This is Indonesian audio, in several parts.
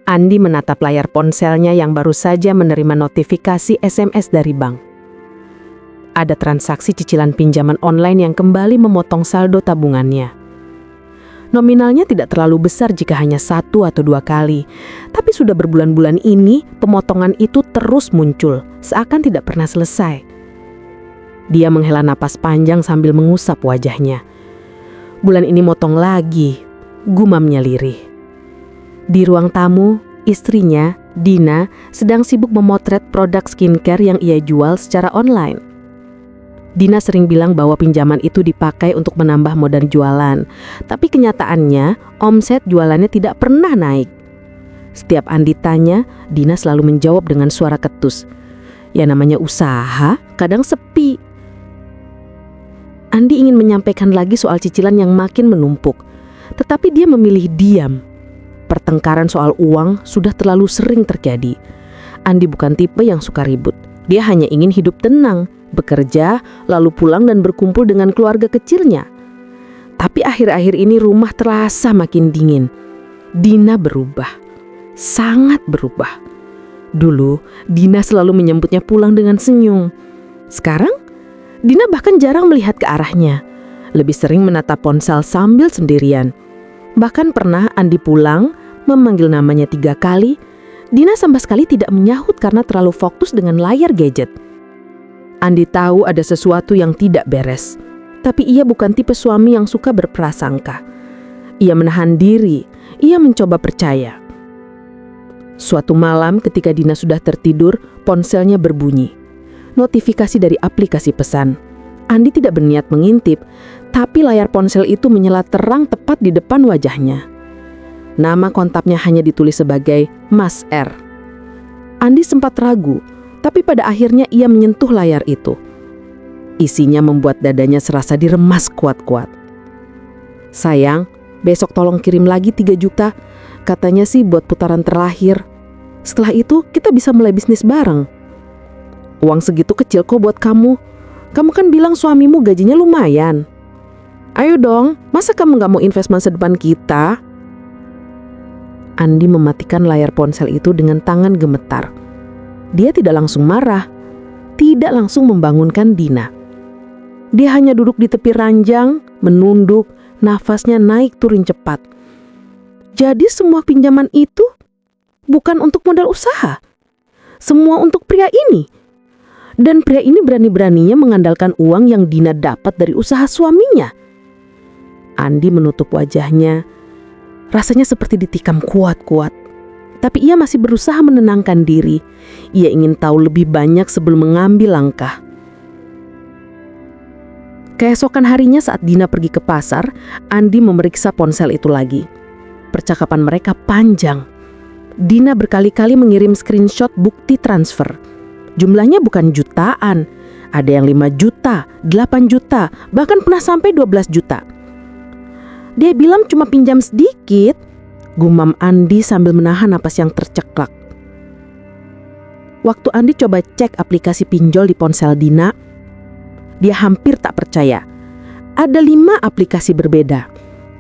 Andi menatap layar ponselnya yang baru saja menerima notifikasi SMS dari bank. Ada transaksi cicilan pinjaman online yang kembali memotong saldo tabungannya. Nominalnya tidak terlalu besar jika hanya 1 atau 2 kali, tapi sudah berbulan-bulan ini pemotongan itu terus muncul, seakan tidak pernah selesai. Dia menghela napas panjang sambil mengusap wajahnya. Bulan ini motong lagi, gumamnya lirih. Di ruang tamu, istrinya, Dina, sedang sibuk memotret produk skincare yang ia jual secara online. Dina sering bilang bahwa pinjaman itu dipakai untuk menambah modal jualan, tapi kenyataannya omset jualannya tidak pernah naik. Setiap Andi tanya, Dina selalu menjawab dengan suara ketus. Ya namanya usaha, kadang sepi. Andi ingin menyampaikan lagi soal cicilan yang makin menumpuk, tetapi dia memilih diam. Pertengkaran soal uang sudah terlalu sering terjadi. Andi bukan tipe yang suka ribut. Dia hanya ingin hidup tenang, bekerja, lalu pulang dan berkumpul dengan keluarga kecilnya. Tapi akhir-akhir ini rumah terasa makin dingin. Dina berubah, sangat berubah. Dulu, Dina selalu menyambutnya pulang dengan senyum. Sekarang, Dina bahkan jarang melihat ke arahnya. Lebih sering menatap ponsel sambil sendirian. Bahkan pernah Andi pulang, memanggil namanya 3 kali, Dina sama sekali tidak menyahut karena terlalu fokus dengan layar gadget. Andi tahu ada sesuatu yang tidak beres, tapi ia bukan tipe suami yang suka berprasangka. Ia menahan diri, ia mencoba percaya. Suatu malam ketika Dina sudah tertidur, ponselnya berbunyi. Notifikasi dari aplikasi pesan. Andi tidak berniat mengintip, tapi layar ponsel itu menyala terang tepat di depan wajahnya. Nama kontaknya hanya ditulis sebagai Mas R. Andi sempat ragu, tapi pada akhirnya ia menyentuh layar itu. Isinya membuat dadanya serasa diremas kuat-kuat. Sayang, besok tolong kirim lagi 3 juta. Katanya sih buat putaran terakhir. Setelah itu kita bisa mulai bisnis bareng. Uang segitu kecil kok buat kamu. Kamu kan bilang suamimu gajinya lumayan. Ayo dong, masa kamu gak mau invest masa depan kita? Andi mematikan layar ponsel itu dengan tangan gemetar. Dia tidak langsung marah, tidak langsung membangunkan Dina. Dia hanya duduk di tepi ranjang, menunduk, nafasnya naik turun cepat. Jadi semua pinjaman itu bukan untuk modal usaha. Semua untuk pria ini. Dan pria ini berani-beraninya mengandalkan uang yang Dina dapat dari usaha suaminya. Andi menutup wajahnya. Rasanya seperti ditikam kuat-kuat. Tapi ia masih berusaha menenangkan diri. Ia ingin tahu lebih banyak sebelum mengambil langkah. Keesokan harinya saat Dina pergi ke pasar, Andi memeriksa ponsel itu lagi. Percakapan mereka panjang. Dina berkali-kali mengirim screenshot bukti transfer. Jumlahnya bukan jutaan. Ada yang 5 juta, 8 juta, bahkan pernah sampai 12 juta. Dia bilang cuma pinjam sedikit, gumam Andi sambil menahan napas yang terceklak. Waktu Andi coba cek aplikasi pinjol di ponsel Dina, dia hampir tak percaya. Ada 5 aplikasi berbeda.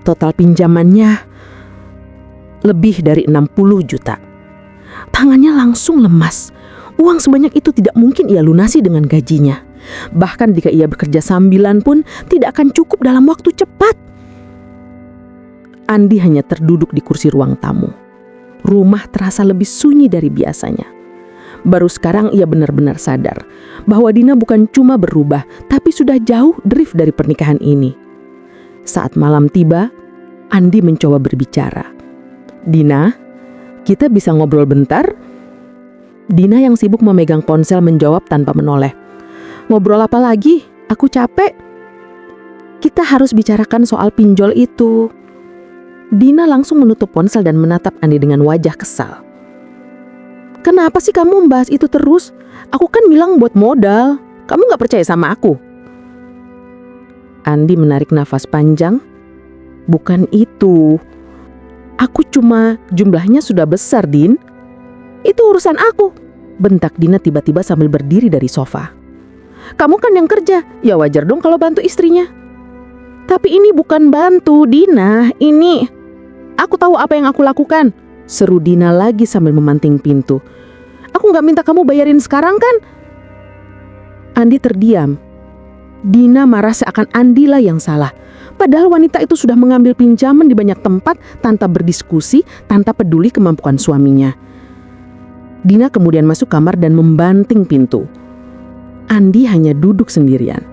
Total pinjamannya lebih dari 60 juta. Tangannya langsung lemas. Uang sebanyak itu tidak mungkin ia lunasi dengan gajinya. Bahkan jika ia bekerja sambilan pun tidak akan cukup dalam waktu cepat. Andi hanya terduduk di kursi ruang tamu. Rumah terasa lebih sunyi dari biasanya. Baru sekarang ia benar-benar sadar bahwa Dina bukan cuma berubah, tapi sudah jauh drift dari pernikahan ini. Saat malam tiba, Andi mencoba berbicara. Dina, kita bisa ngobrol bentar? Dina yang sibuk memegang ponsel menjawab tanpa menoleh. Ngobrol apa lagi? Aku capek. Kita harus bicarakan soal pinjol itu. Dina langsung menutup ponsel dan menatap Andi dengan wajah kesal. Kenapa sih kamu membahas itu terus? Aku kan bilang buat modal. Kamu gak percaya sama aku? Andi menarik nafas panjang. Bukan itu. Aku cuma jumlahnya sudah besar, Din. Itu urusan aku. Bentak Dina tiba-tiba sambil berdiri dari sofa. Kamu kan yang kerja, ya wajar dong kalau bantu istrinya. Tapi ini bukan bantu, Dina. Ini, aku tahu apa yang aku lakukan. seru Dina lagi sambil memanting pintu. "Aku nggak minta kamu bayarin sekarang kan?" Andi terdiam. Dina marah seakan Andilah yang salah. Padahal wanita itu sudah mengambil pinjaman di banyak tempat tanpa berdiskusi, tanpa peduli kemampuan suaminya. Dina kemudian masuk kamar dan membanting pintu. Andi hanya duduk sendirian.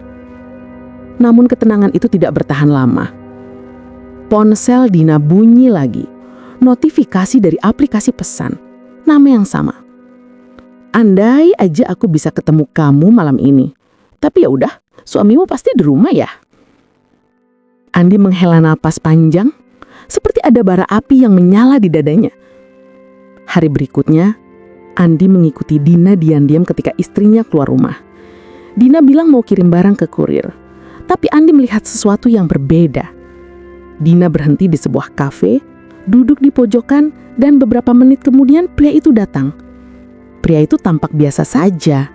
Namun ketenangan itu tidak bertahan lama. Ponsel Dina bunyi lagi. Notifikasi dari aplikasi pesan. Nama yang sama. "Andai aja aku bisa ketemu kamu malam ini. Tapi ya udah, suamimu pasti di rumah ya." Andi menghela napas panjang, seperti ada bara api yang menyala di dadanya. Hari berikutnya, Andi mengikuti Dina diam-diam ketika istrinya keluar rumah. Dina bilang mau kirim barang ke kurir, tapi Andi melihat sesuatu yang berbeda. Dina berhenti di sebuah kafe, duduk di pojokan, dan beberapa menit kemudian pria itu datang. Pria itu tampak biasa saja,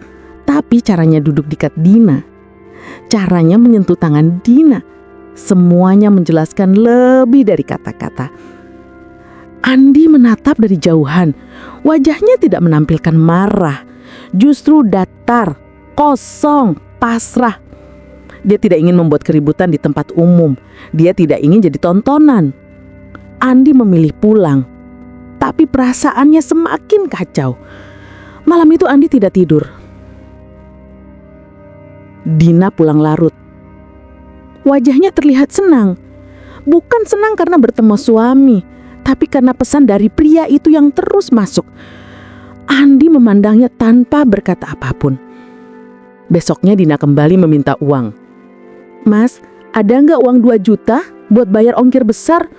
tapi caranya duduk dekat Dina, caranya menyentuh tangan Dina, semuanya menjelaskan lebih dari kata-kata. Andi menatap dari jauhan. Wajahnya tidak menampilkan marah, justru datar, kosong, pasrah. Dia tidak ingin membuat keributan di tempat umum. Dia tidak ingin jadi tontonan. Andi memilih pulang, tapi perasaannya semakin kacau. Malam itu Andi tidak tidur. Dina pulang larut. Wajahnya terlihat senang. Bukan senang karena bertemu suami, tapi karena pesan dari pria itu yang terus masuk. Andi memandangnya tanpa berkata apapun. Besoknya Dina kembali meminta uang. "Mas, ada nggak uang 2 juta buat bayar ongkir besar?"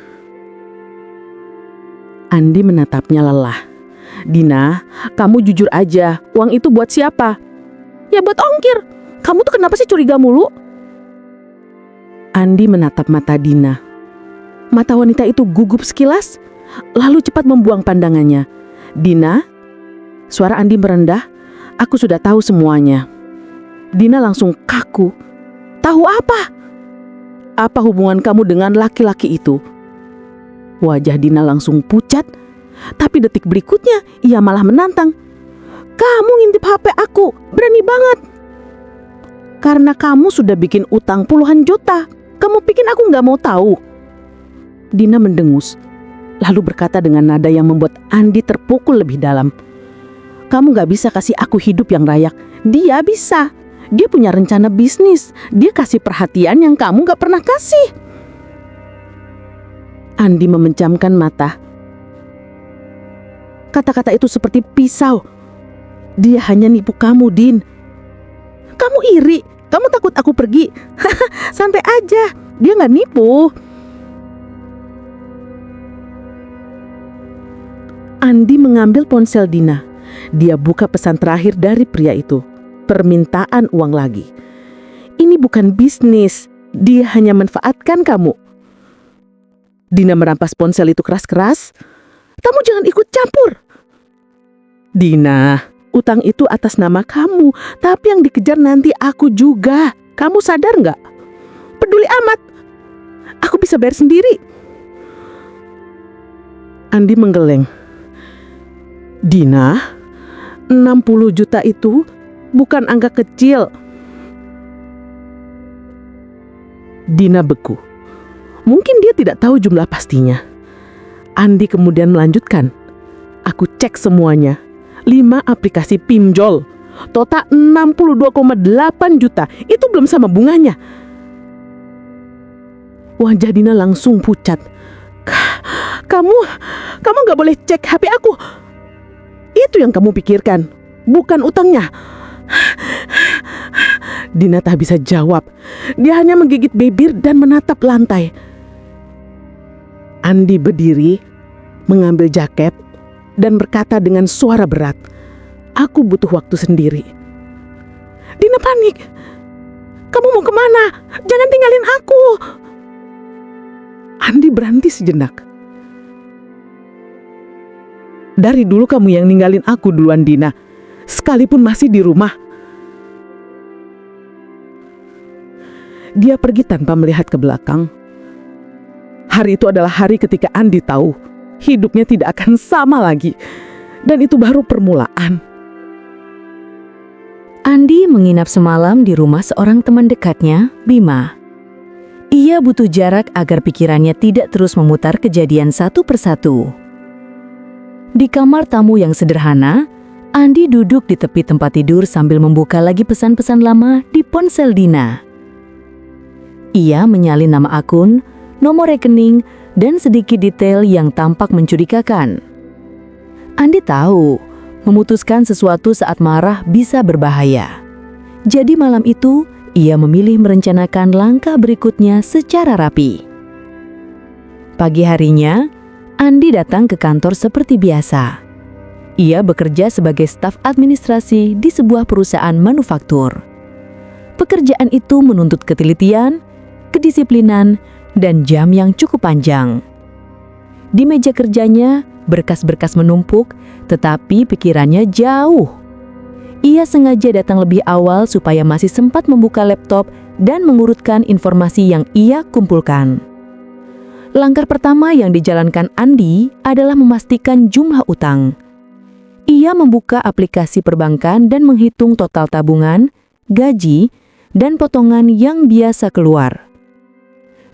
Andi menatapnya lelah. "Dina, kamu jujur aja, uang itu buat siapa?" "Ya buat ongkir. Kamu tuh kenapa sih curiga mulu?" Andi menatap mata Dina. Mata wanita itu gugup sekilas, lalu cepat membuang pandangannya. "Dina," suara Andi merendah, "aku sudah tahu semuanya." Dina langsung kaku. "Tahu apa? Apa hubungan kamu dengan laki-laki itu?" Wajah Dina langsung pucat, tapi detik berikutnya ia malah menantang. "Kamu ngintip HP aku, berani banget. Karena kamu sudah bikin utang puluhan juta. Kamu pikir aku nggak mau tahu?" Dina mendengus, lalu berkata dengan nada yang membuat Andi terpukul lebih dalam. "Kamu nggak bisa kasih aku hidup yang layak. Dia bisa. Dia punya rencana bisnis. Dia kasih perhatian yang kamu nggak pernah kasih." Andi memejamkan mata. Kata-kata itu seperti pisau. "Dia hanya nipu kamu, Din. Kamu iri, kamu takut aku pergi." "Santai aja, dia nggak nipu." Andi mengambil ponsel Dina. Dia buka pesan terakhir dari pria itu. Permintaan uang lagi. "Ini bukan bisnis, dia hanya manfaatkan kamu." Dina merampas ponsel itu keras-keras. "Kamu jangan ikut campur." "Dina, utang itu atas nama kamu, tapi yang dikejar nanti aku juga. Kamu sadar nggak?" "Peduli amat. Aku bisa bayar sendiri." Andi menggeleng. "Dina, 60 juta itu bukan angka kecil." Dina beku. Mungkin dia tidak tahu jumlah pastinya. Andi kemudian melanjutkan. "Aku cek semuanya. 5 aplikasi pinjol. Total 62,8 juta. Itu belum sama bunganya." Wajah Dina langsung pucat. Kamu gak boleh cek HP aku. Itu yang kamu pikirkan, bukan utangnya." Dina tak bisa jawab. Dia hanya menggigit bibir dan menatap lantai. Andi berdiri, mengambil jaket, dan berkata dengan suara berat, "Aku butuh waktu sendiri." Dina panik. "Kamu mau kemana? Jangan tinggalin aku." Andi berhenti sejenak. "Dari dulu kamu yang ninggalin aku duluan, Dina. Sekalipun masih di rumah." Dia pergi tanpa melihat ke belakang. Hari itu adalah hari ketika Andi tahu hidupnya tidak akan sama lagi. Dan itu baru permulaan. Andi menginap semalam di rumah seorang teman dekatnya, Bima. Ia butuh jarak agar pikirannya tidak terus memutar kejadian satu persatu. Di kamar tamu yang sederhana, Andi duduk di tepi tempat tidur sambil membuka lagi pesan-pesan lama di ponsel Dina. Ia menyalin nama akun, nomor rekening, dan sedikit detail yang tampak mencurigakan. Andi tahu, memutuskan sesuatu saat marah bisa berbahaya. Jadi malam itu, ia memilih merencanakan langkah berikutnya secara rapi. Pagi harinya, Andi datang ke kantor seperti biasa. Ia bekerja sebagai staf administrasi di sebuah perusahaan manufaktur. Pekerjaan itu menuntut ketelitian, kedisiplinan, dan jam yang cukup panjang. Di meja kerjanya, berkas-berkas menumpuk, tetapi pikirannya jauh. Ia sengaja datang lebih awal supaya masih sempat membuka laptop dan mengurutkan informasi yang ia kumpulkan. Langkah pertama yang dijalankan Andi adalah memastikan jumlah utang. Ia membuka aplikasi perbankan dan menghitung total tabungan, gaji, dan potongan yang biasa keluar.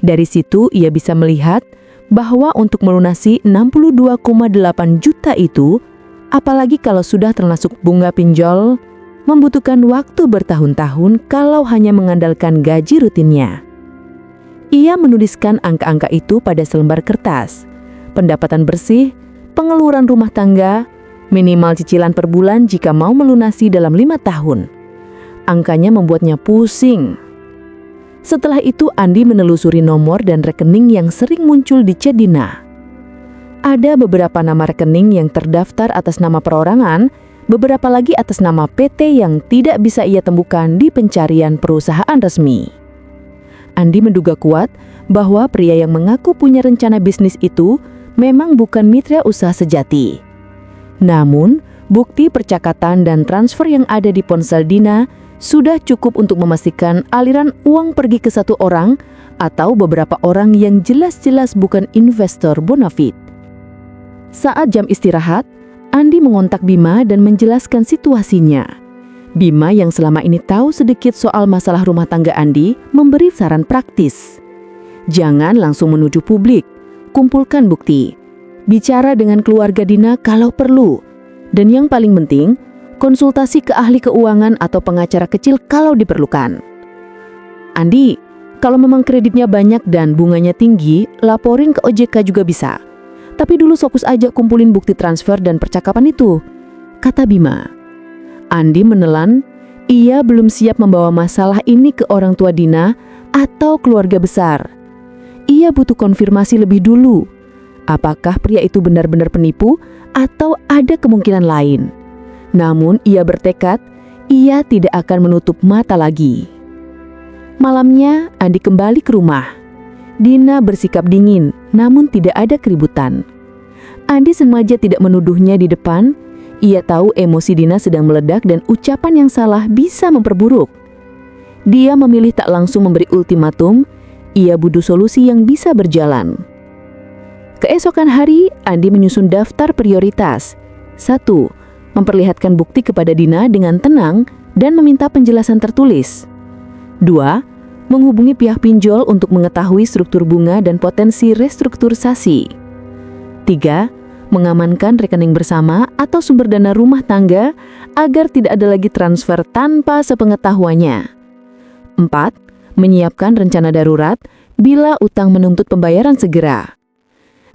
Dari situ ia bisa melihat bahwa untuk melunasi 62,8 juta itu, apalagi kalau sudah termasuk bunga pinjol, membutuhkan waktu bertahun-tahun kalau hanya mengandalkan gaji rutinnya. Ia menuliskan angka-angka itu pada selembar kertas, pendapatan bersih, pengeluaran rumah tangga, minimal cicilan per bulan jika mau melunasi dalam 5 tahun. Angkanya membuatnya pusing. Setelah itu Andi menelusuri nomor dan rekening yang sering muncul di chat Dina. Ada beberapa nama rekening yang terdaftar atas nama perorangan, beberapa lagi atas nama PT yang tidak bisa ia temukan di pencarian perusahaan resmi. Andi menduga kuat bahwa pria yang mengaku punya rencana bisnis itu memang bukan mitra usaha sejati. Namun, bukti percakapan dan transfer yang ada di ponsel Dina sudah cukup untuk memastikan aliran uang pergi ke satu orang atau beberapa orang yang jelas-jelas bukan investor bonafide. Saat jam istirahat, Andi mengontak Bima dan menjelaskan situasinya. Bima yang selama ini tahu sedikit soal masalah rumah tangga Andi memberi saran praktis. Jangan langsung menuju publik, kumpulkan bukti. Bicara dengan keluarga Dina kalau perlu. Dan yang paling penting, konsultasi ke ahli keuangan atau pengacara kecil kalau diperlukan. Andi, kalau memang kreditnya banyak dan bunganya tinggi, laporin ke OJK juga bisa. Tapi dulu fokus aja kumpulin bukti transfer dan percakapan itu, kata Bima. Andi menelan, ia belum siap membawa masalah ini ke orang tua Dina atau keluarga besar. Ia butuh konfirmasi lebih dulu. Apakah pria itu benar-benar penipu atau ada kemungkinan lain? Namun ia bertekad, ia tidak akan menutup mata lagi. Malamnya, Andi kembali ke rumah. Dina bersikap dingin, namun tidak ada keributan. Andi sengaja tidak menuduhnya di depan. Ia tahu emosi Dina sedang meledak dan ucapan yang salah bisa memperburuk. Dia memilih tak langsung memberi ultimatum. Ia butuh solusi yang bisa berjalan. Keesokan hari, Andi menyusun daftar prioritas. 1. Memperlihatkan bukti kepada Dina dengan tenang dan meminta penjelasan tertulis. 2. Menghubungi pihak pinjol untuk mengetahui struktur bunga dan potensi restrukturisasi. 3. Mengamankan rekening bersama atau sumber dana rumah tangga agar tidak ada lagi transfer tanpa sepengetahuannya. 4. Menyiapkan rencana darurat bila utang menuntut pembayaran segera.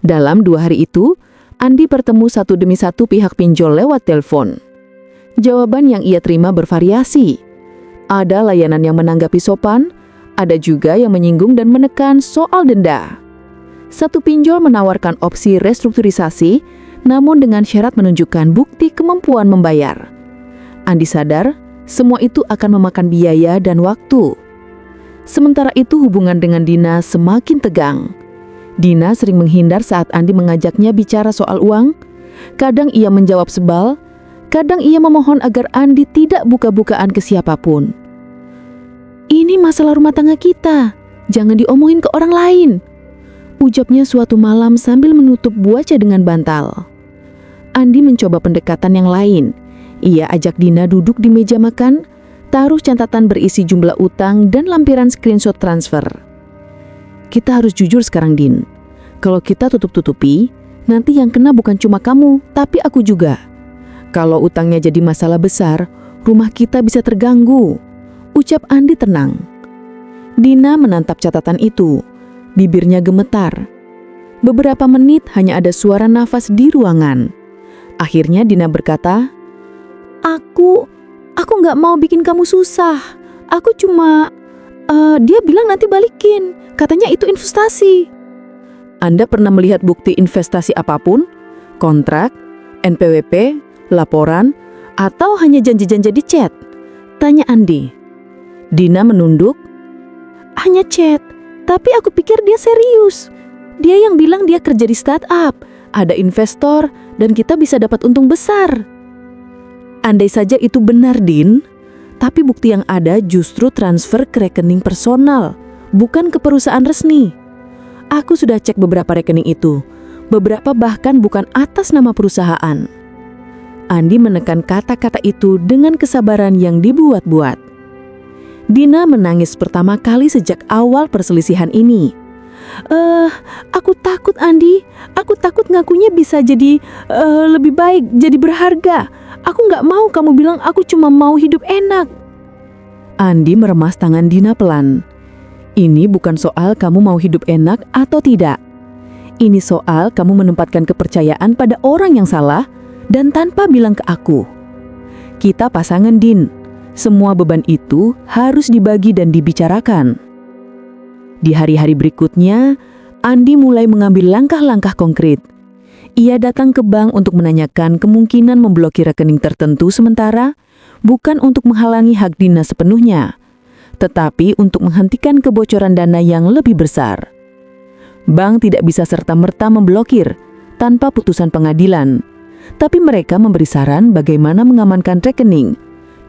Dalam 2 hari itu, Andi bertemu satu demi satu pihak pinjol lewat telepon. Jawaban yang ia terima bervariasi. Ada layanan yang menanggapi sopan, ada juga yang menyinggung dan menekan soal denda. Satu pinjol menawarkan opsi restrukturisasi, namun dengan syarat menunjukkan bukti kemampuan membayar. Andi sadar, semua itu akan memakan biaya dan waktu. Sementara itu hubungan dengan Dina semakin tegang. Dina sering menghindar saat Andi mengajaknya bicara soal uang. Kadang ia menjawab sebal, kadang ia memohon agar Andi tidak buka-bukaan ke siapapun. Ini masalah rumah tangga kita, jangan diomongin ke orang lain. ucapnya suatu malam sambil menutup buaca dengan bantal. Andi mencoba pendekatan yang lain. Ia ajak Dina duduk di meja makan, taruh catatan berisi jumlah utang dan lampiran screenshot transfer. Kita harus jujur sekarang, Din. Kalau kita tutup-tutupi, nanti yang kena bukan cuma kamu, tapi aku juga. Kalau utangnya jadi masalah besar, rumah kita bisa terganggu, ucap Andi tenang. Dina menatap catatan itu. Bibirnya gemetar. Beberapa menit hanya ada suara nafas di ruangan. Akhirnya Dina berkata, Aku nggak mau bikin kamu susah. Aku cuma, dia bilang nanti balikin. Katanya itu investasi. Anda pernah melihat bukti investasi apapun? Kontrak, NPWP, laporan, atau hanya janji-janji di chat? Tanya Andi. Dina menunduk. Hanya chat, tapi aku pikir dia serius. Dia yang bilang dia kerja di startup, ada investor, dan kita bisa dapat untung besar. Andai saja itu benar, Din, tapi bukti yang ada justru transfer ke rekening personal, bukan ke perusahaan resmi. Aku sudah cek beberapa rekening itu, beberapa bahkan bukan atas nama perusahaan. Andi menekan kata-kata itu dengan kesabaran yang dibuat-buat. Dina menangis pertama kali sejak awal perselisihan ini. Aku takut, Andi. Aku takut ngakunya bisa jadi lebih baik, jadi berharga. Aku nggak mau kamu bilang aku cuma mau hidup enak. Andi meremas tangan Dina pelan. Ini bukan soal kamu mau hidup enak atau tidak. Ini soal kamu menempatkan kepercayaan pada orang yang salah dan tanpa bilang ke aku. Kita pasangan, Din. Semua beban itu harus dibagi dan dibicarakan. Di hari-hari berikutnya, Andi mulai mengambil langkah-langkah konkret. Ia datang ke bank untuk menanyakan kemungkinan memblokir rekening tertentu sementara, bukan untuk menghalangi hak Dina sepenuhnya, tetapi untuk menghentikan kebocoran dana yang lebih besar. Bank tidak bisa serta-merta memblokir tanpa putusan pengadilan, tapi mereka memberi saran bagaimana mengamankan rekening,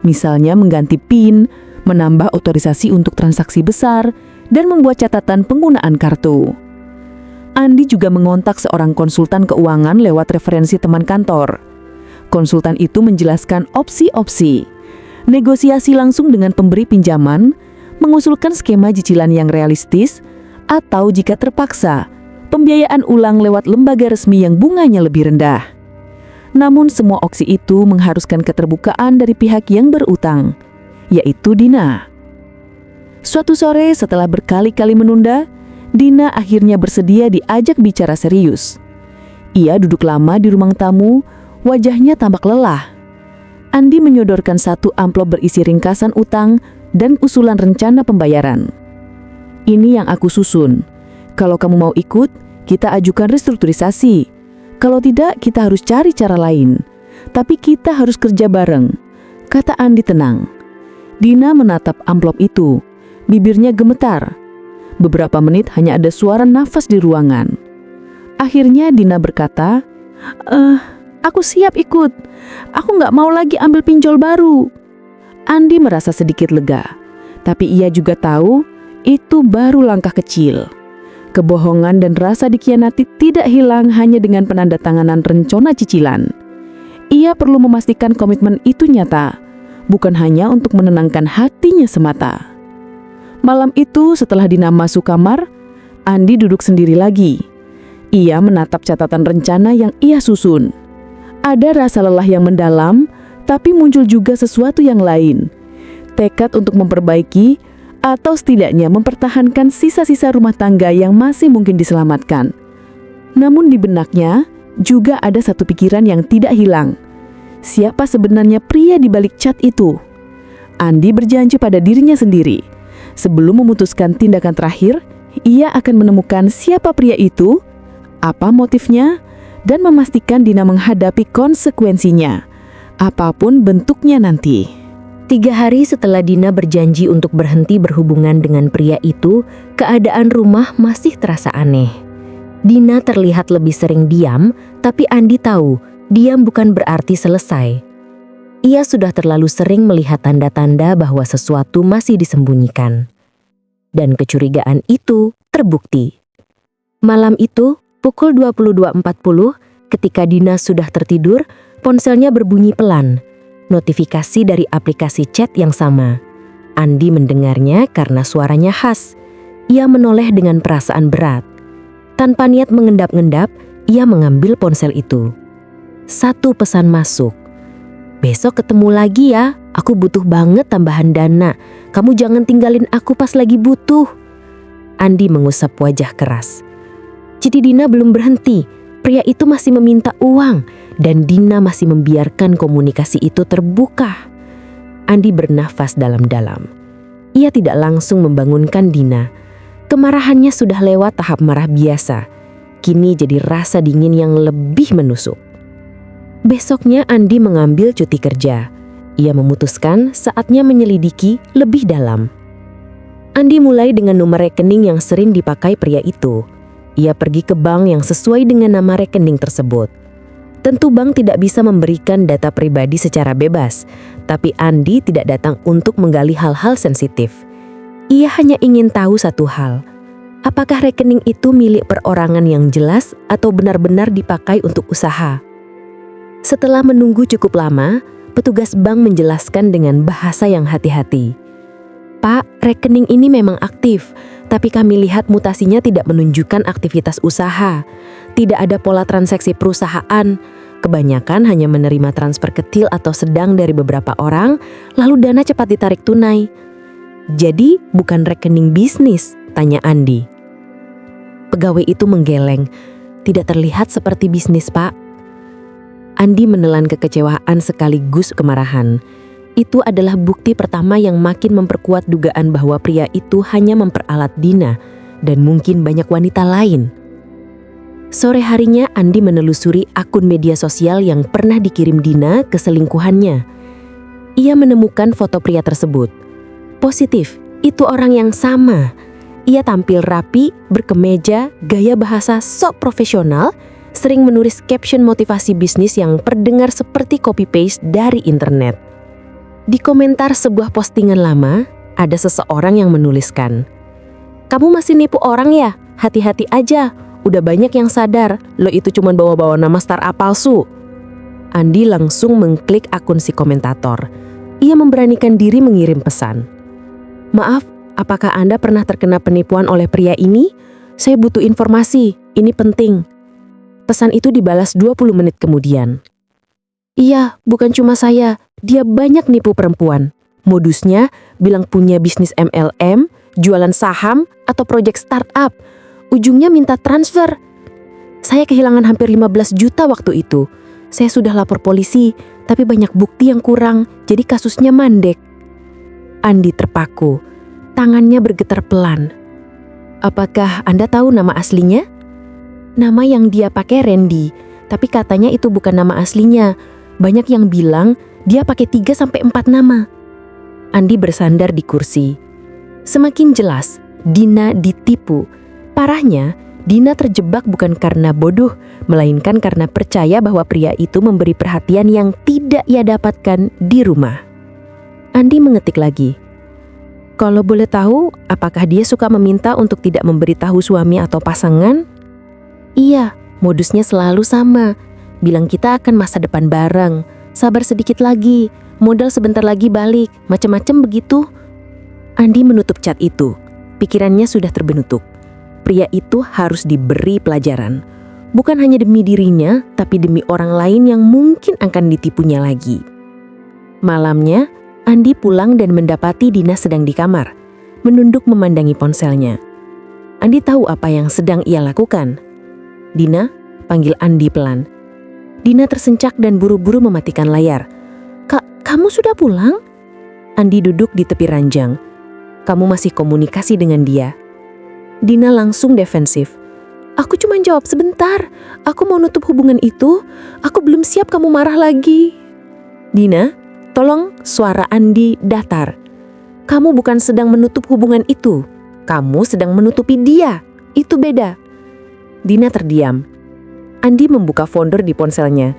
misalnya mengganti PIN, menambah otorisasi untuk transaksi besar, dan membuat catatan penggunaan kartu. Andi juga mengontak seorang konsultan keuangan lewat referensi teman kantor. Konsultan itu menjelaskan opsi-opsi, negosiasi langsung dengan pemberi pinjaman, mengusulkan skema cicilan yang realistis, atau jika terpaksa, pembiayaan ulang lewat lembaga resmi yang bunganya lebih rendah. Namun semua opsi itu mengharuskan keterbukaan dari pihak yang berutang, yaitu Dina. Suatu sore setelah berkali-kali menunda, Dina akhirnya bersedia diajak bicara serius. Ia duduk lama di ruang tamu, wajahnya tampak lelah. Andi menyodorkan satu amplop berisi ringkasan utang dan usulan rencana pembayaran. Ini yang aku susun. Kalau kamu mau ikut, kita ajukan restrukturisasi. Kalau tidak, kita harus cari cara lain. Tapi kita harus kerja bareng, kata Andi tenang. Dina menatap amplop itu. Bibirnya gemetar. Beberapa menit hanya ada suara nafas di ruangan. Akhirnya Dina berkata, aku siap ikut. Aku nggak mau lagi ambil pinjol baru. Andi merasa sedikit lega. Tapi ia juga tahu itu baru langkah kecil. Kebohongan dan rasa dikhianati tidak hilang hanya dengan penandatanganan rencana cicilan. Ia perlu memastikan komitmen itu nyata, bukan hanya untuk menenangkan hatinya semata. Malam itu setelah Dina masuk kamar, Andi duduk sendiri lagi. Ia menatap catatan rencana yang ia susun. Ada rasa lelah yang mendalam, tapi muncul juga sesuatu yang lain. Tekad untuk memperbaiki atau setidaknya mempertahankan sisa-sisa rumah tangga yang masih mungkin diselamatkan. Namun di benaknya juga ada satu pikiran yang tidak hilang. Siapa sebenarnya pria di balik cat itu? Andi berjanji pada dirinya sendiri. Sebelum memutuskan tindakan terakhir, ia akan menemukan siapa pria itu, apa motifnya, dan memastikan Dina menghadapi konsekuensinya, apapun bentuknya nanti. 3 hari setelah Dina berjanji untuk berhenti berhubungan dengan pria itu, keadaan rumah masih terasa aneh. Dina terlihat lebih sering diam, tapi Andi tahu diam bukan berarti selesai. Ia sudah terlalu sering melihat tanda-tanda bahwa sesuatu masih disembunyikan. Dan kecurigaan itu terbukti. Malam itu, pukul 22.40, ketika Dina sudah tertidur, ponselnya berbunyi pelan. Notifikasi dari aplikasi chat yang sama. Andi mendengarnya karena suaranya khas. Ia menoleh dengan perasaan berat. Tanpa niat mengendap-endap, ia mengambil ponsel itu. Satu pesan masuk. "Besok ketemu lagi ya, aku butuh banget tambahan dana. Kamu jangan tinggalin aku pas lagi butuh." Andi mengusap wajah keras. Jadi Dina belum berhenti. Pria itu masih meminta uang dan Dina masih membiarkan komunikasi itu terbuka. Andi bernafas dalam-dalam. Ia tidak langsung membangunkan Dina. Kemarahannya sudah lewat tahap marah biasa. Kini jadi rasa dingin yang lebih menusuk. Besoknya Andi mengambil cuti kerja. Ia memutuskan saatnya menyelidiki lebih dalam. Andi mulai dengan nomor rekening yang sering dipakai pria itu. Ia pergi ke bank yang sesuai dengan nama rekening tersebut. Tentu bank tidak bisa memberikan data pribadi secara bebas, tapi Andi tidak datang untuk menggali hal-hal sensitif. Ia hanya ingin tahu satu hal, apakah rekening itu milik perorangan yang jelas atau benar-benar dipakai untuk usaha. Setelah menunggu cukup lama, petugas bank menjelaskan dengan bahasa yang hati-hati. "Pak, rekening ini memang aktif, tapi kami lihat mutasinya tidak menunjukkan aktivitas usaha. Tidak ada pola transaksi perusahaan. Kebanyakan hanya menerima transfer kecil atau sedang dari beberapa orang, lalu dana cepat ditarik tunai." "Jadi bukan rekening bisnis?" tanya Andi. Pegawai itu menggeleng. "Tidak terlihat seperti bisnis, Pak." Andi menelan kekecewaan sekaligus kemarahan. Itu adalah bukti pertama yang makin memperkuat dugaan bahwa pria itu hanya memperalat Dina dan mungkin banyak wanita lain. Sore harinya Andi menelusuri akun media sosial yang pernah dikirim Dina ke selingkuhannya. Ia menemukan foto pria tersebut. Positif, itu orang yang sama. Ia tampil rapi, berkemeja, gaya bahasa sok profesional, sering menulis caption motivasi bisnis yang terdengar seperti copy-paste dari internet. Di komentar sebuah postingan lama, ada seseorang yang menuliskan, "Kamu masih nipu orang ya? Hati-hati aja, udah banyak yang sadar, lo itu cuma bawa-bawa nama startup palsu." Andi langsung mengklik akun si komentator. Ia memberanikan diri mengirim pesan. "Maaf, apakah Anda pernah terkena penipuan oleh pria ini? Saya butuh informasi, ini penting." Pesan itu dibalas 20 menit kemudian. "Iya, bukan cuma saya. Dia banyak nipu perempuan. Modusnya bilang punya bisnis MLM, jualan saham, atau proyek startup. Ujungnya minta transfer. Saya kehilangan hampir 15 juta waktu itu. Saya sudah lapor polisi, tapi banyak bukti yang kurang, jadi kasusnya mandek." Andi terpaku. Tangannya bergetar pelan. "Apakah Anda tahu nama aslinya?" "Nama yang dia pakai Randy, tapi katanya itu bukan nama aslinya. Banyak yang bilang dia pakai 3-4 nama." Andi bersandar di kursi. Semakin jelas, Dina ditipu. Parahnya, Dina terjebak bukan karena bodoh, melainkan karena percaya bahwa pria itu memberi perhatian yang tidak ia dapatkan di rumah. Andi mengetik lagi. "Kalau boleh tahu, apakah dia suka meminta untuk tidak memberitahu suami atau pasangan?" "Iya, modusnya selalu sama. Bilang kita akan masa depan bareng. Sabar sedikit lagi, modal sebentar lagi balik, macam-macam begitu." Andi menutup chat itu. Pikirannya sudah terbenutuk. Pria itu harus diberi pelajaran. Bukan hanya demi dirinya, tapi demi orang lain yang mungkin akan ditipunya lagi. Malamnya, Andi pulang dan mendapati Dina sedang di kamar, menunduk memandangi ponselnya. Andi tahu apa yang sedang ia lakukan. "Dina," panggil Andi pelan. Dina tersencak dan buru-buru mematikan layar. Kamu sudah pulang?" Andi duduk di tepi ranjang. "Kamu masih komunikasi dengan dia?" Dina langsung defensif. "Aku cuma jawab sebentar. Aku mau nutup hubungan itu. Aku belum siap kamu marah lagi." "Dina, tolong," suara Andi datar. "Kamu bukan sedang menutup hubungan itu. Kamu sedang menutupi dia. Itu beda." Dina terdiam. Andi membuka folder di ponselnya.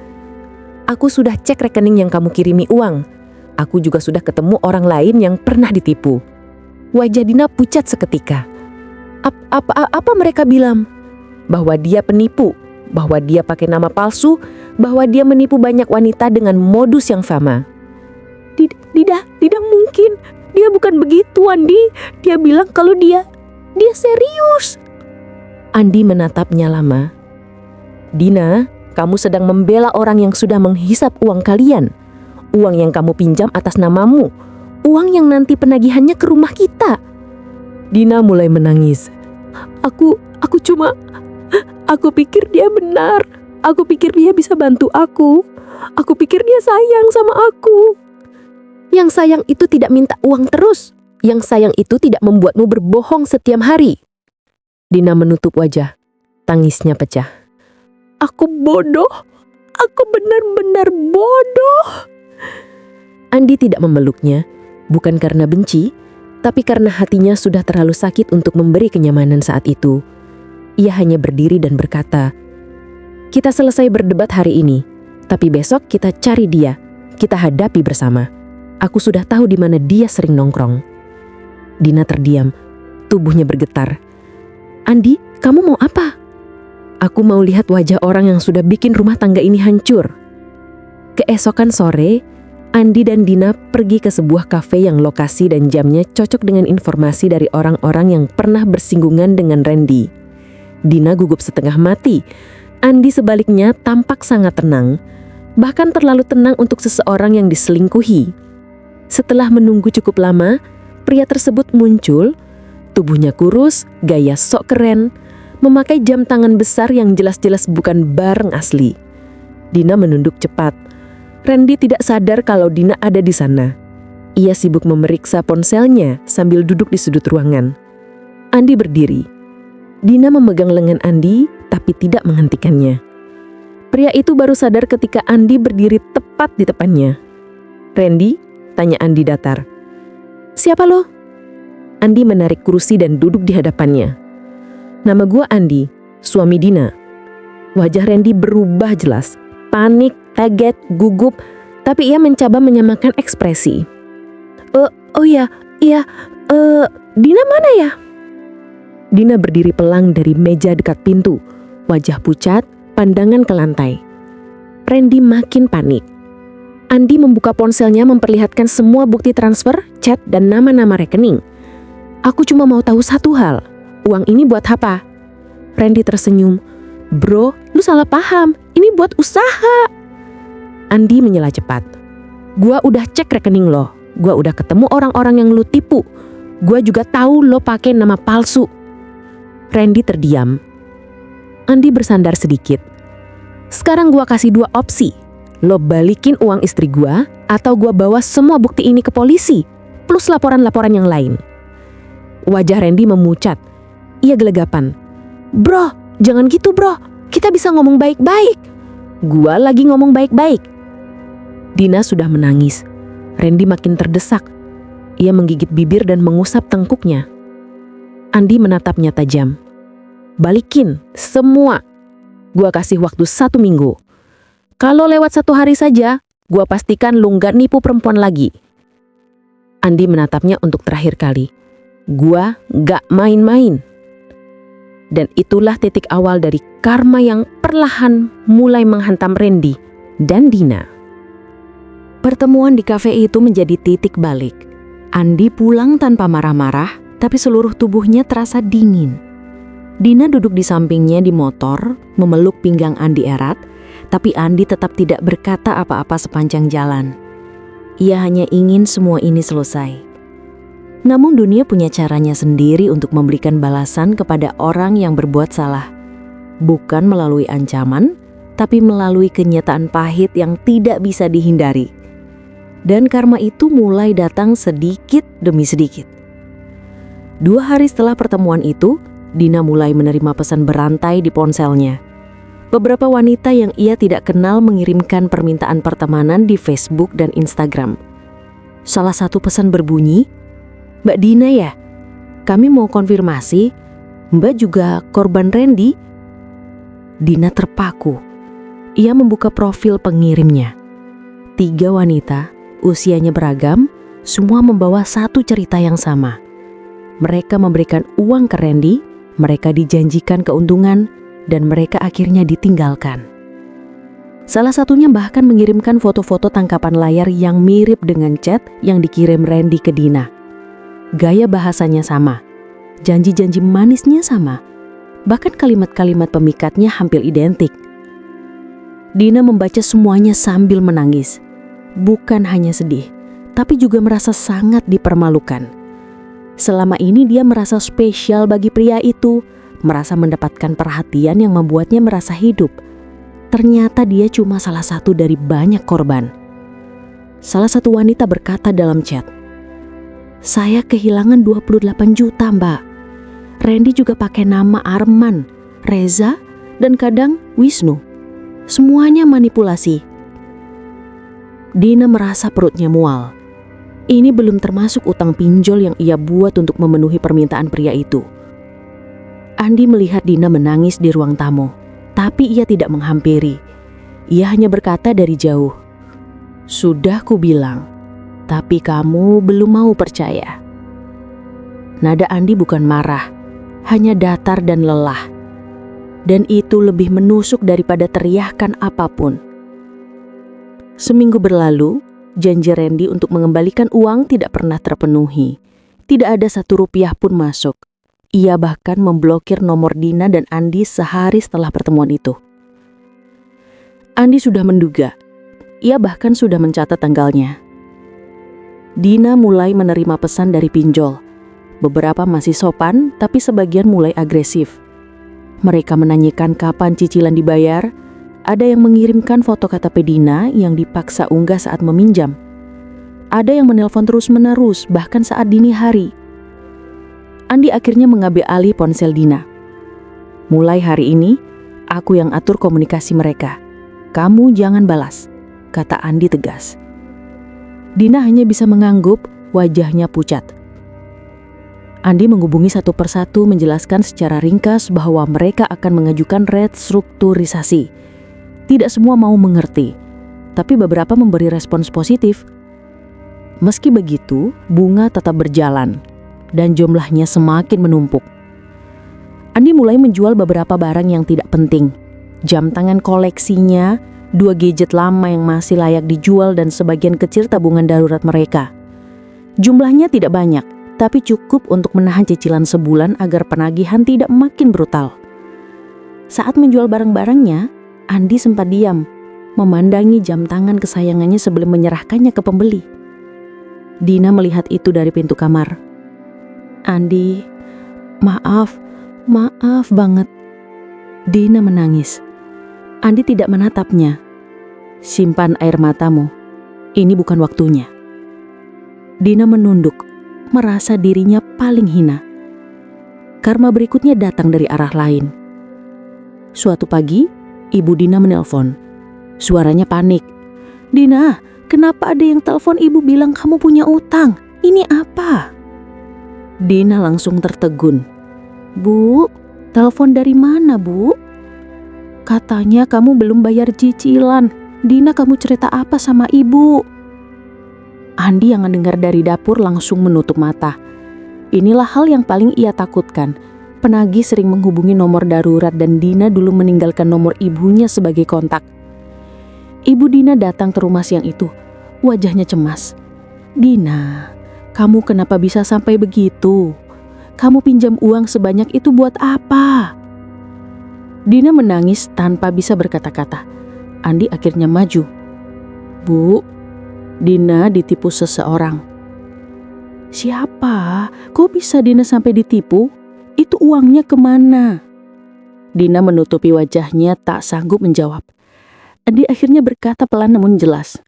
"Aku sudah cek rekening yang kamu kirimi uang. Aku juga sudah ketemu orang lain yang pernah ditipu." Wajah Dina pucat seketika. Apa mereka bilang?" bahwa dia penipu, bahwa dia pakai nama palsu, bahwa dia menipu banyak wanita dengan modus yang sama. Tidak mungkin. Dia bukan begitu, Andi. Dia bilang kalau dia serius. Andi menatapnya lama. Dina, kamu sedang membela orang yang sudah menghisap uang kalian. Uang yang kamu pinjam atas namamu. Uang yang nanti penagihannya ke rumah kita. Dina mulai menangis. Aku pikir dia benar. Aku pikir dia bisa bantu aku. Aku pikir dia sayang sama aku. Yang sayang itu tidak minta uang terus. Yang sayang itu tidak membuatmu berbohong setiap hari. Dina menutup wajah. Tangisnya pecah. Aku bodoh. Aku benar-benar bodoh. Andi tidak memeluknya, bukan karena benci, tapi karena hatinya sudah terlalu sakit untuk memberi kenyamanan saat itu. Ia hanya berdiri dan berkata, "Kita selesai berdebat hari ini, tapi besok kita cari dia, kita hadapi bersama. Aku sudah tahu di mana dia sering nongkrong." Dina terdiam, tubuhnya bergetar. "Andi, kamu mau apa?" "Aku mau lihat wajah orang yang sudah bikin rumah tangga ini hancur." Keesokan sore, Andi dan Dina pergi ke sebuah kafe yang lokasi dan jamnya cocok dengan informasi dari orang-orang yang pernah bersinggungan dengan Randy. Dina gugup setengah mati. Andi sebaliknya tampak sangat tenang, bahkan terlalu tenang untuk seseorang yang diselingkuhi. Setelah menunggu cukup lama, pria tersebut muncul. Tubuhnya kurus, gaya sok keren, memakai jam tangan besar yang jelas-jelas bukan barang asli. Dina menunduk cepat. Randy tidak sadar kalau Dina ada di sana. Ia sibuk memeriksa ponselnya sambil duduk di sudut ruangan. Andi berdiri. Dina memegang lengan Andi tapi tidak menghentikannya. Pria itu baru sadar ketika Andi berdiri tepat di depannya. "Randy?" tanya Andi datar. "Siapa lo?" Andi menarik kursi dan duduk di hadapannya. "Nama gua Andi, suami Dina." Wajah Randy berubah jelas. Panik, kaget, gugup, tapi ia mencoba menyamakan ekspresi. Dina mana ya?" Dina berdiri pelang dari meja dekat pintu, wajah pucat, pandangan ke lantai. Randy makin panik. Andi membuka ponselnya memperlihatkan semua bukti transfer, chat, dan nama-nama rekening. "Aku cuma mau tahu satu hal, uang ini buat apa?" Randy tersenyum. "Bro, lu salah paham, ini buat usaha." Andi menyela cepat. "Gua udah cek rekening lo, gua udah ketemu orang-orang yang lu tipu. Gua juga tahu lo pakai nama palsu." Randy terdiam. Andi bersandar sedikit. "Sekarang gua kasih 2 opsi. Lo balikin uang istri gua, atau gua bawa semua bukti ini ke polisi, plus laporan-laporan yang lain." Wajah Randy memucat. Ia gelegapan. "Bro, jangan gitu bro, kita bisa ngomong baik-baik." "Gua lagi ngomong baik-baik." Dina sudah menangis. Randy makin terdesak. Ia menggigit bibir dan mengusap tengkuknya. Andi menatapnya tajam. "Balikin, semua. Gua kasih waktu 1 minggu. Kalau lewat 1 hari saja, gua pastikan lu gak nipu perempuan lagi." Andi menatapnya untuk terakhir kali. "Gua gak main-main." Dan itulah titik awal dari karma yang perlahan mulai menghantam Randy dan Dina. Pertemuan di kafe itu menjadi titik balik. Andi pulang tanpa marah-marah, tapi seluruh tubuhnya terasa dingin. Dina duduk di sampingnya di motor, memeluk pinggang Andi erat, tapi Andi tetap tidak berkata apa-apa sepanjang jalan. Ia hanya ingin semua ini selesai. Namun dunia punya caranya sendiri untuk memberikan balasan kepada orang yang berbuat salah. Bukan melalui ancaman, tapi melalui kenyataan pahit yang tidak bisa dihindari. Dan karma itu mulai datang sedikit demi sedikit. 2 hari setelah pertemuan itu, Dina mulai menerima pesan berantai di ponselnya. Beberapa wanita yang ia tidak kenal mengirimkan permintaan pertemanan di Facebook dan Instagram. Salah satu pesan berbunyi, "Mbak Dina ya? Kami mau konfirmasi, Mbak juga korban Randy?" Dina terpaku. Ia membuka profil pengirimnya. 3 wanita, usianya beragam, semua membawa satu cerita yang sama. Mereka memberikan uang ke Randy, mereka dijanjikan keuntungan, dan mereka akhirnya ditinggalkan. Salah satunya bahkan mengirimkan foto-foto tangkapan layar yang mirip dengan chat yang dikirim Randy ke Dina. Gaya bahasanya sama, janji-janji manisnya sama, bahkan kalimat-kalimat pemikatnya hampir identik. Dina membaca semuanya sambil menangis. Bukan hanya sedih, tapi juga merasa sangat dipermalukan. Selama ini dia merasa spesial bagi pria itu, merasa mendapatkan perhatian yang membuatnya merasa hidup. Ternyata dia cuma salah satu dari banyak korban. Salah satu wanita berkata dalam chat, "Saya kehilangan 28 juta, Mbak. Randy juga pakai nama Arman, Reza, dan kadang Wisnu. Semuanya manipulasi." Dina merasa perutnya mual. Ini belum termasuk utang pinjol yang ia buat untuk memenuhi permintaan pria itu. Andi melihat Dina menangis di ruang tamu, tapi ia tidak menghampiri. Ia hanya berkata dari jauh, "Sudah ku bilang, tapi kamu belum mau percaya." Nada Andi bukan marah, hanya datar dan lelah. Dan itu lebih menusuk daripada teriakan apapun. Seminggu berlalu, janji Randy untuk mengembalikan uang tidak pernah terpenuhi. Tidak ada 1 rupiah pun masuk. Ia bahkan memblokir nomor Dina dan Andi sehari setelah pertemuan itu. Andi sudah menduga. Ia bahkan sudah mencatat tanggalnya. Dina mulai menerima pesan dari pinjol. Beberapa masih sopan, tapi sebagian mulai agresif. Mereka menanyakan kapan cicilan dibayar. Ada yang mengirimkan foto KTP Dina yang dipaksa unggah saat meminjam. Ada yang menelpon terus-menerus, bahkan saat dini hari. Andi akhirnya mengambil alih ponsel Dina. "Mulai hari ini, aku yang atur komunikasi mereka. Kamu jangan balas," kata Andi tegas. Dina hanya bisa mengangguk, wajahnya pucat. Andi menghubungi satu persatu menjelaskan secara ringkas bahwa mereka akan mengajukan restrukturisasi. Tidak semua mau mengerti, tapi beberapa memberi respons positif. Meski begitu, bunga tetap berjalan, dan jumlahnya semakin menumpuk. Andi mulai menjual beberapa barang yang tidak penting. Jam tangan koleksinya, 2 gadget lama yang masih layak dijual, dan sebagian kecil tabungan darurat mereka. Jumlahnya tidak banyak, tapi cukup untuk menahan cicilan sebulan agar penagihan tidak makin brutal. Saat menjual barang-barangnya, Andi sempat diam, memandangi jam tangan kesayangannya sebelum menyerahkannya ke pembeli. Dina melihat itu dari pintu kamar. "Andi, maaf banget." Dina menangis. Andi tidak menatapnya. "Simpan air matamu, ini bukan waktunya." Dina menunduk, merasa dirinya paling hina. Karma berikutnya datang dari arah lain. Suatu pagi, Ibu Dina menelpon. Suaranya panik. "Dina, kenapa ada yang telepon ibu bilang kamu punya utang? Ini apa?" Dina langsung tertegun. "Bu, telepon dari mana, Bu?" "Katanya kamu belum bayar cicilan. Dina, kamu cerita apa sama ibu?" Andi yang mendengar dari dapur langsung menutup mata. Inilah hal yang paling ia takutkan. Penagih sering menghubungi nomor darurat dan Dina dulu meninggalkan nomor ibunya sebagai kontak. Ibu Dina datang ke rumah siang itu. Wajahnya cemas. "Dina, kamu kenapa bisa sampai begitu? Kamu pinjam uang sebanyak itu buat apa?" Dina menangis tanpa bisa berkata-kata. Andi akhirnya maju. "Bu, Dina ditipu seseorang." "Siapa? Kok bisa Dina sampai ditipu? Itu uangnya kemana?" Dina menutupi wajahnya tak sanggup menjawab. Andi akhirnya berkata pelan namun jelas,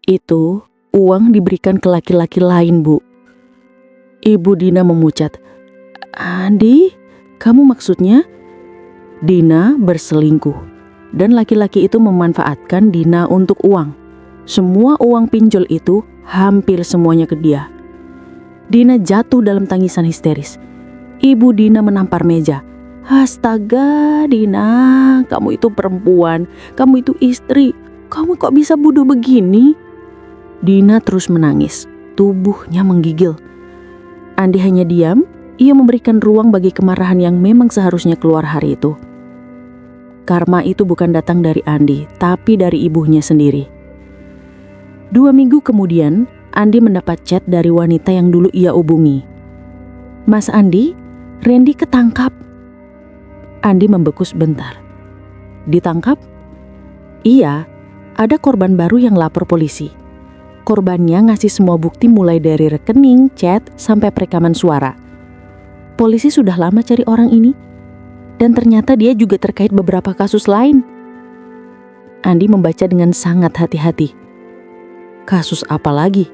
"Itu uang diberikan ke laki-laki lain, Bu." Ibu Dina memucat. "Andi, kamu maksudnya?" Dina berselingkuh, dan laki-laki itu memanfaatkan Dina untuk uang. Semua uang pinjol itu hampir semuanya ke dia. Dina jatuh dalam tangisan histeris. Ibu Dina menampar meja. "Astaga, Dina, kamu itu perempuan, kamu itu istri, kamu kok bisa bodoh begini?" Dina terus menangis, tubuhnya menggigil. Andi hanya diam, ia memberikan ruang bagi kemarahan yang memang seharusnya keluar hari itu. karma itu bukan datang dari Andi, tapi dari ibunya sendiri. 2 minggu kemudian, Andi mendapat chat dari wanita yang dulu ia hubungi. "Mas Andi, Randy ketangkap." Andi membeku sebentar. "Ditangkap?" "Iya, ada korban baru yang lapor polisi. Korbannya ngasih semua bukti mulai dari rekening, chat, sampai perekaman suara. Polisi sudah lama cari orang ini. Dan ternyata dia juga terkait beberapa kasus lain." Andi membaca dengan sangat hati-hati. Kasus apa lagi?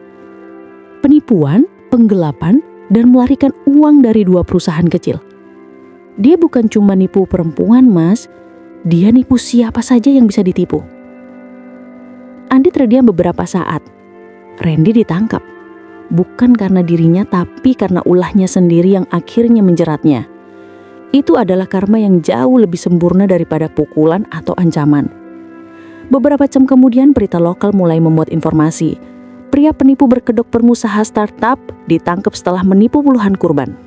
Penipuan, penggelapan, dan melarikan uang dari 2 perusahaan kecil. Dia bukan cuma nipu perempuan, Mas. Dia nipu siapa saja yang bisa ditipu. Andi terdiam beberapa saat. Randy ditangkap. Bukan karena dirinya, tapi karena ulahnya sendiri yang akhirnya menjeratnya. Itu adalah karma yang jauh lebih sempurna daripada pukulan atau ancaman. Beberapa jam kemudian, berita lokal mulai memuat informasi. Pria penipu berkedok pengusaha startup ditangkap setelah menipu puluhan korban.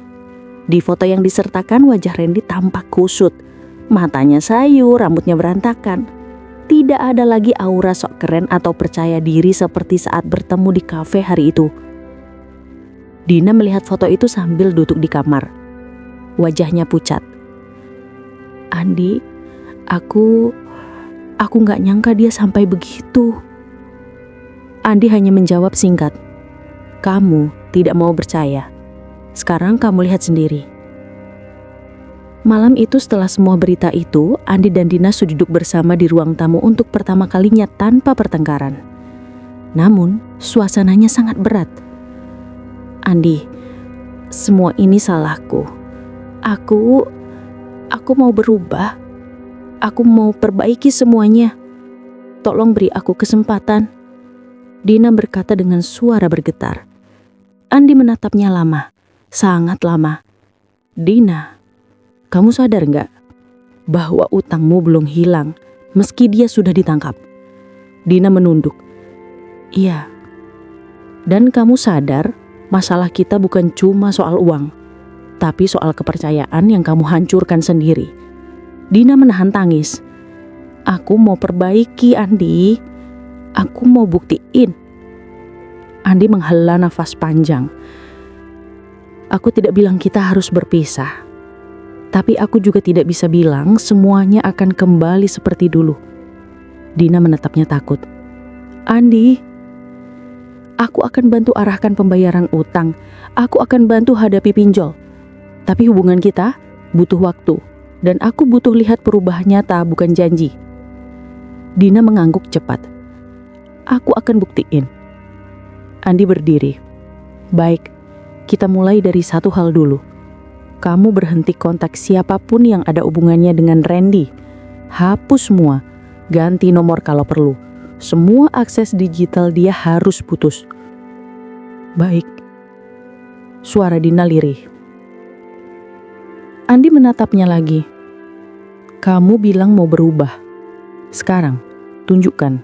Di foto yang disertakan, wajah Randy tampak kusut. Matanya sayu, rambutnya berantakan. Tidak ada lagi aura sok keren atau percaya diri seperti saat bertemu di kafe hari itu. Dina melihat foto itu sambil duduk di kamar. Wajahnya pucat. "Andi, aku gak nyangka dia sampai begitu." Andi hanya menjawab singkat, "Kamu tidak mau percaya. Sekarang kamu lihat sendiri." Malam itu setelah semua berita itu, Andi dan Dina sudah duduk bersama di ruang tamu untuk pertama kalinya tanpa pertengkaran. Namun, suasananya sangat berat. "Andi, semua ini salahku. Aku mau berubah. Aku mau perbaiki semuanya. Tolong beri aku kesempatan." Dina berkata dengan suara bergetar. Andi menatapnya lama, sangat lama. "Dina, kamu sadar gak bahwa utangmu belum hilang meski dia sudah ditangkap?" Dina menunduk. "Iya. Dan kamu sadar masalah kita bukan cuma soal uang, tapi soal kepercayaan yang kamu hancurkan sendiri." Dina menahan tangis. "Aku mau perbaiki, Andi. Aku mau buktiin." Andi menghela nafas panjang. "Aku tidak bilang kita harus berpisah. Tapi aku juga tidak bisa bilang semuanya akan kembali seperti dulu." Dina menatapnya takut. "Andi, aku akan bantu arahkan pembayaran utang. Aku akan bantu hadapi pinjol. Tapi hubungan kita butuh waktu. Dan aku butuh lihat perubahan nyata, bukan janji." Dina mengangguk cepat. "Aku akan buktiin." Andi berdiri. "Baik, kita mulai dari satu hal dulu. Kamu berhenti kontak siapapun yang ada hubungannya dengan Randy. Hapus semua, ganti nomor kalau perlu. Semua akses digital dia harus putus." "Baik." Suara Dina lirih. Andi menatapnya lagi. "Kamu bilang mau berubah. Sekarang, tunjukkan."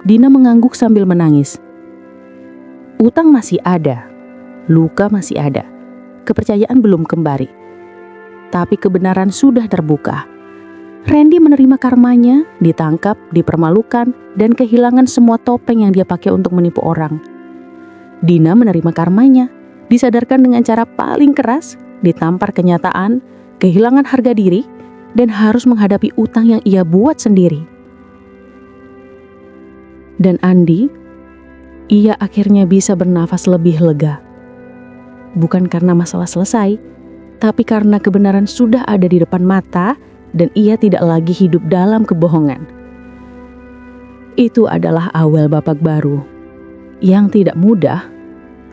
Dina mengangguk sambil menangis. Utang masih ada, luka masih ada, kepercayaan belum kembali. Tapi kebenaran sudah terbuka. Randy menerima karmanya, ditangkap, dipermalukan, dan kehilangan semua topeng yang dia pakai untuk menipu orang. Dina menerima karmanya, disadarkan dengan cara paling keras, ditampar kenyataan, kehilangan harga diri, dan harus menghadapi utang yang ia buat sendiri. Dan Andi, ia akhirnya bisa bernafas lebih lega. Bukan karena masalah selesai, tapi karena kebenaran sudah ada di depan mata dan ia tidak lagi hidup dalam kebohongan. Itu adalah awal babak baru yang tidak mudah,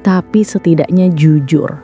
tapi setidaknya jujur.